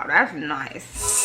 that's nice.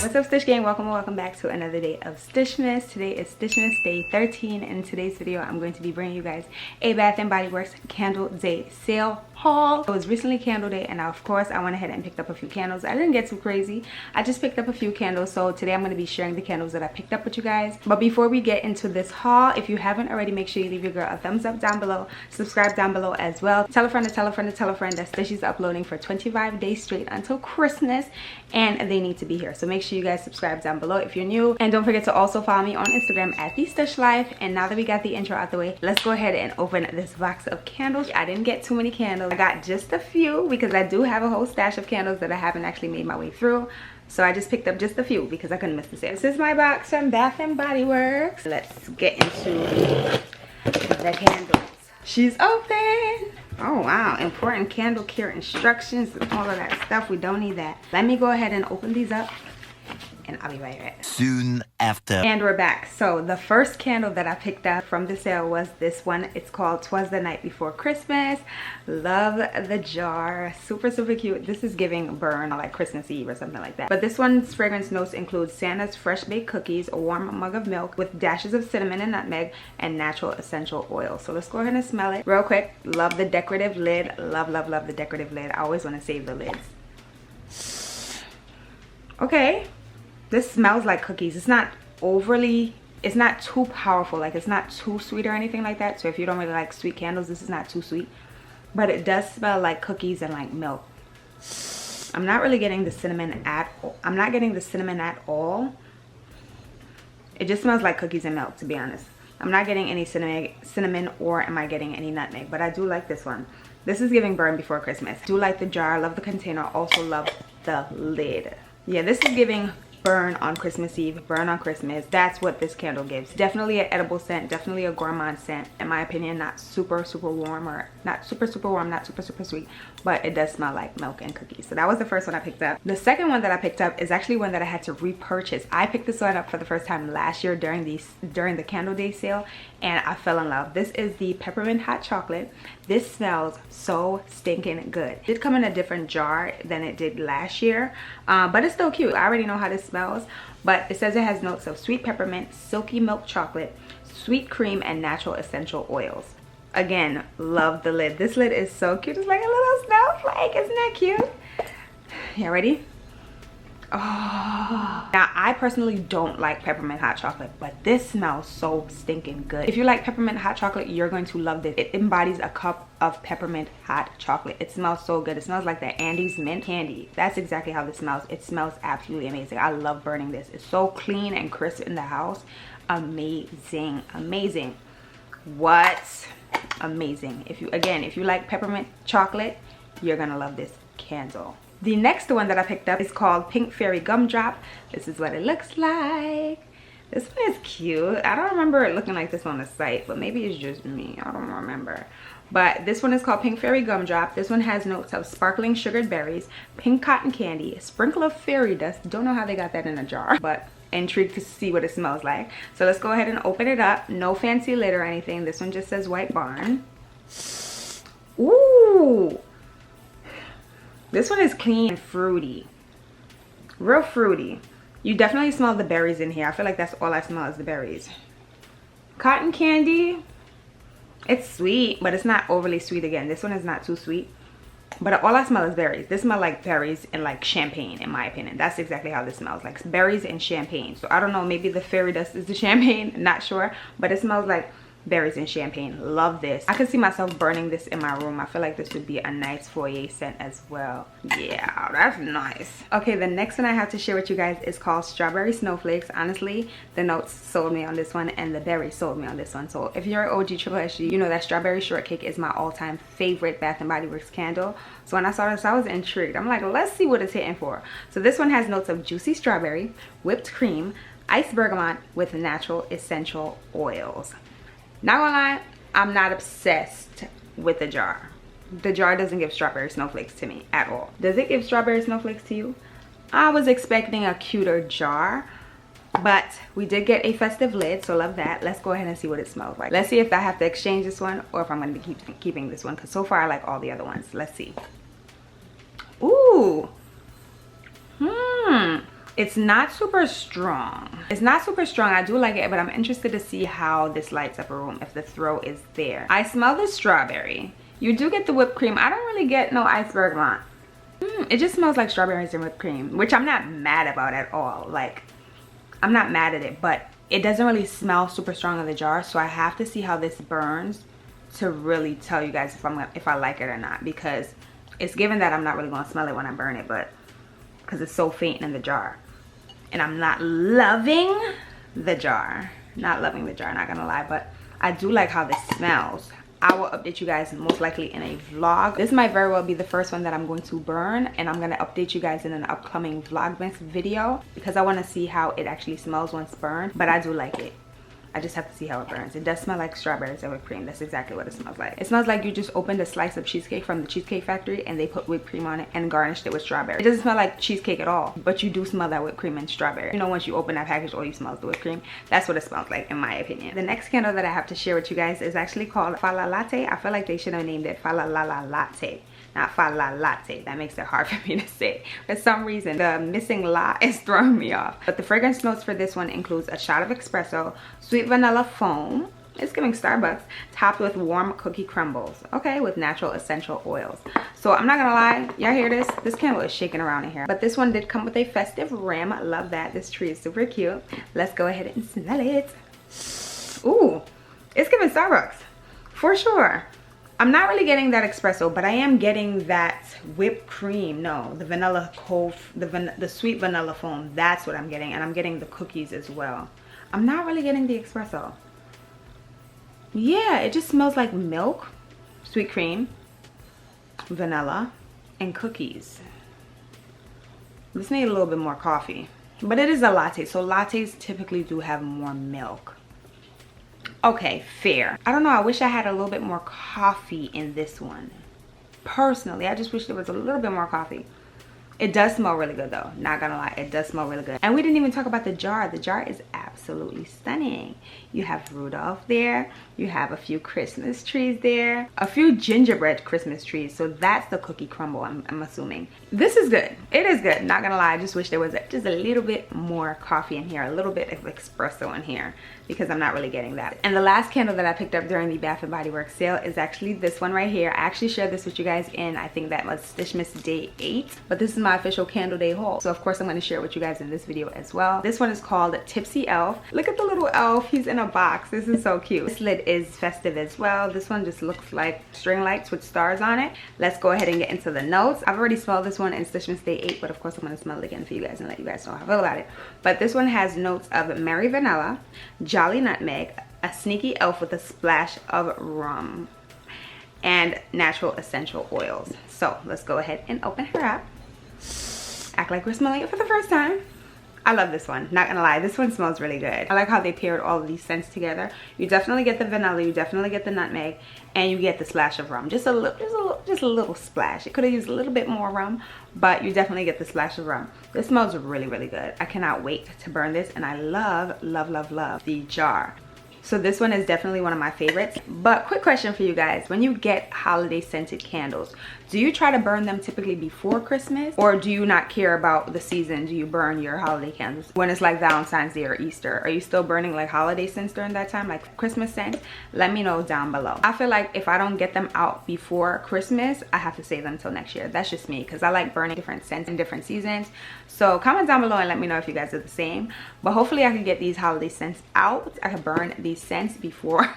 What's up, Stush gang? Welcome back to another day of Stushmas. Today is Stushmas day 13, and in today's video I'm going to be bringing you guys a Bath & Body Works candle day sale haul. It was recently candle day, and of course I went ahead and picked up a few candles. I didn't get too crazy. I just picked up a few candles, so today I'm going to be sharing the candles that I picked up with you guys. But before we get into this haul, if you haven't already, make sure you leave your girl a thumbs up down below, subscribe down below as well, tell a friend to tell a friend to tell a friend that Stushy's uploading for 25 days straight until Christmas, and they need to be here. So make sure you guys subscribe down below if you're new, and don't forget to also follow me on Instagram at @TheStushLife. And now that we got the intro out the way, let's go ahead and open this box of candles. I didn't get too many candles. I got just a few because I do have a whole stash of candles that I haven't actually made my way through. So I just picked up just a few because I couldn't miss the sale. This is my box from Bath & Body Works. Let's get into the candles. She's open. Oh wow, important candle care instructions and all of that stuff. We don't need that. Let me go ahead and open these up and I'll be right back. Soon after. And we're back. So the first candle that I picked up from the sale was this one. It's called 'Twas the Night Before Christmas. Love the jar. Super cute. This is giving burn like Christmas Eve or something like that. But this one's fragrance notes include Santa's fresh baked cookies, a warm mug of milk with dashes of cinnamon and nutmeg, and natural essential oil. So let's go ahead and smell it real quick. Love the decorative lid. Love the decorative lid. I always want to save the lids. Okay. This smells like cookies. It's not too powerful. Like, it's not too sweet or anything like that. So if you don't really like sweet candles, this is not too sweet. But it does smell like cookies and like milk. I'm not really getting the cinnamon at all. I'm not getting the cinnamon at all. It just smells like cookies and milk, to be honest. I'm not getting any cinnamon, or am I getting any nutmeg. But I do like this one. This is giving burn before Christmas. Do like the jar. Love the container. Also love the lid. Yeah, this is giving burn on Christmas Eve, burn on Christmas. That's what this candle gives. Definitely an edible scent, definitely a gourmand scent, in my opinion. Not super warm, or not super warm, not super sweet, but it does smell like milk and cookies. So that was the first one I picked up. The second one that I picked up is actually one that I had to repurchase. I picked this one up for the first time last year during the candle day sale, and I fell in love. This is the peppermint hot chocolate. This smells so stinking good. It did come in a different jar than it did last year, but it's still cute. I already know how this smells, but it says it has notes of sweet peppermint, silky milk chocolate, sweet cream, and natural essential oils. Again, love the lid. This lid is so cute. It's like a little snowflake. Isn't that cute? Yeah, ready? Oh. Now, I personally don't like peppermint hot chocolate, but this smells so stinking good. If you like peppermint hot chocolate, you're going to love this. It embodies a cup of peppermint hot chocolate. It smells so good. It smells like the Andes mint candy. That's exactly how this smells. It smells absolutely amazing. I love burning this. It's so clean and crisp in the house. Amazing. Amazing. What? Amazing. If you like peppermint chocolate, you're gonna love this candle. The next one that I picked up is called Pink Fairy Gumdrop. This is what it looks like. This one is cute. I don't remember it looking like this on the site, but maybe it's just me. I don't remember. But this one is called Pink Fairy Gumdrop. This one has notes of sparkling sugared berries, pink cotton candy, a sprinkle of fairy dust. Don't know how they got that in a jar, but intrigued to see what it smells like. So let's go ahead and open it up. No fancy lid or anything. This one just says White Barn. Ooh. This one is clean and fruity. Real fruity. You definitely smell the berries in here. I feel like that's all I smell is the berries. Cotton candy. It's sweet, but it's not overly sweet again. This one is not too sweet. But all I smell is berries. This smells like berries and like champagne, in my opinion. That's exactly how this smells. Like berries and champagne. So I don't know. Maybe the fairy dust is the champagne. Not sure. But it smells like berries and champagne. Love this. I could see myself burning this in my room. I feel like this would be a nice foyer scent as well. Yeah, that's nice. Okay, the next one I have to share with you guys is called Strawberry Snowflakes. Honestly, the notes sold me on this one and the berries sold me on this one. So if you're an OG Triple SG, you know that Strawberry Shortcake is my all-time favorite Bath & Body Works candle. So when I saw this, I was intrigued. I'm like, let's see what it's hitting for. So this one has notes of juicy strawberry, whipped cream, iced bergamot with natural essential oils. Not gonna lie, I'm not obsessed with the jar. The jar doesn't give strawberry snowflakes to me at all. Does it give strawberry snowflakes to you? I was expecting a cuter jar, but we did get a festive lid, so love that. Let's go ahead and see what it smells like. Let's see if I have to exchange this one or if I'm going to be keeping this one, because so far I like all the other ones. Let's see. Ooh. It's not super strong. It's not super strong. I do like it, but I'm interested to see how this lights up a room if the throw is there. I smell the strawberry. You do get the whipped cream. I don't really get no iced bergamot. It just smells like strawberries and whipped cream, which I'm not mad about at all. Like, I'm not mad at it, but it doesn't really smell super strong in the jar, so I have to see how this burns to really tell you guys if I like it or not, because it's given that I'm not really going to smell it when I burn it, but because it's so faint in the jar. And I'm not loving the jar. Not loving the jar, not gonna lie, but I do like how this smells. I will update you guys most likely in a vlog. This might very well be the first one that I'm going to burn, and I'm going to update you guys in an upcoming Vlogmas video because I want to see how it actually smells once burned. But I do like it. I just have to see how it burns. It does smell like strawberries and whipped cream. That's exactly what it smells like. It smells like you just opened a slice of cheesecake from the Cheesecake Factory and they put whipped cream on it and garnished it with strawberry. It doesn't smell like cheesecake at all, but you do smell that whipped cream and strawberry. You know, once you open that package, all you smell is the whipped cream. That's what it smells like, in my opinion. The next candle that I have to share with you guys is actually called Fa La Latte. I feel like they should have named it Fa La La La Latte, not Fa La Latte. That makes it hard for me to say. For some reason, the missing la is throwing me off. But the fragrance notes for this one includes a shot of espresso, sweet vanilla foam. It's giving Starbucks, topped with warm cookie crumbles. Okay, with natural essential oils. So I'm not gonna lie, y'all hear this? This candle is shaking around in here. But this one did come with a festive rim. I love that. This tree is super cute. Let's go ahead and smell it. Ooh, it's giving Starbucks for sure. I'm not really getting that espresso, but I am getting that whipped cream. No, the vanilla the sweet vanilla foam. That's what I'm getting, and I'm getting the cookies as well. I'm not really getting the espresso. Yeah, it just smells like milk, sweet cream, vanilla, and cookies. This needs a little bit more coffee, but it is a latte, so lattes typically do have more milk. Okay, fair. I don't know, I wish I had a little bit more coffee in this one. Personally, I just wish there was a little bit more coffee. It does smell really good though, not gonna lie, it does smell really good. And we didn't even talk about the jar. The jar is absolutely stunning. You have Rudolph there, you have a few Christmas trees there, a few gingerbread Christmas trees, so that's the cookie crumble, I'm assuming. This is good, it is good, not gonna lie. I just wish there was just a little bit more coffee in here, a little bit of espresso in here, because I'm not really getting that. And the last candle that I picked up during the Bath & Body Works sale is actually this one right here. I actually shared this with you guys in, I think that was Stishmas Day 8, but this is my official candle day haul, so of course I'm going to share it with you guys in this video as well. This one is called Tipsy Elf. Look at the little elf, he's in a box. This is so cute. This lid is festive as well. This one just looks like string lights with stars on it. Let's go ahead and get into the notes. I've already smelled this one in Stishmas Day 8, but of course I'm going to smell it again for you guys and let you guys know how I feel about it. But this one has notes of Merry Vanilla, Jolly Nutmeg, a sneaky elf with a splash of rum, and natural essential oils. So let's go ahead and open her up. Act like we're smelling it for the first time. I love this one, not gonna lie. This one smells really good. I like how they paired all of these scents together. You definitely get the vanilla, you definitely get the nutmeg, and you get the splash of rum. Just a little splash. It could have used a little bit more rum, but you definitely get the splash of rum. This smells really, really good. I cannot wait to burn this, and I love, love, love, love the jar. So this one is definitely one of my favorites. But quick question for you guys. When you get holiday scented candles, do you try to burn them typically before Christmas? Or do you not care about the season? Do you burn your holiday candles when it's like Valentine's Day or Easter? Are you still burning like holiday scents during that time, like Christmas scents? Let me know down below. I feel like if I don't get them out before Christmas, I have to save them till next year. That's just me, because I like burning different scents in different seasons. So comment down below and let me know if you guys are the same. But hopefully I can get these holiday scents out. I can burn these scents before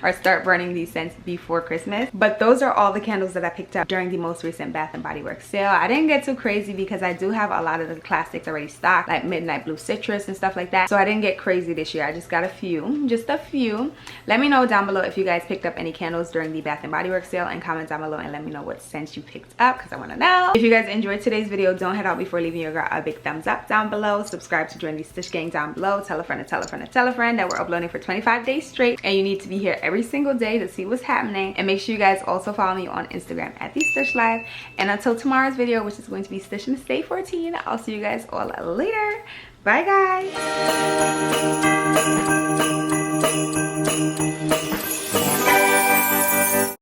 or start burning these scents before Christmas. But those are all the candles that I picked up during the most recent Bath & Body Works sale. I didn't get too crazy because I do have a lot of the classics already stocked, like Midnight Blue Citrus and stuff like that. So I didn't get crazy this year. I just got a few, just a few. Let me know down below if you guys picked up any candles during the Bath & Body Works sale, and comment down below and let me know what scents you picked up because I want to know. If you guys enjoyed today's video, don't head out before leaving your girl a big thumbs up down below. Subscribe to join the Stush gang down below. Tell a friend to tell a friend to tell a friend that we're uploading for 25 days straight, and you need to be here every single day to see what's happening. And make sure you guys also follow me on Instagram at the Stush Live. And until tomorrow's video, which is going to be Stush and Stay 14, I'll see you guys all later. Bye guys.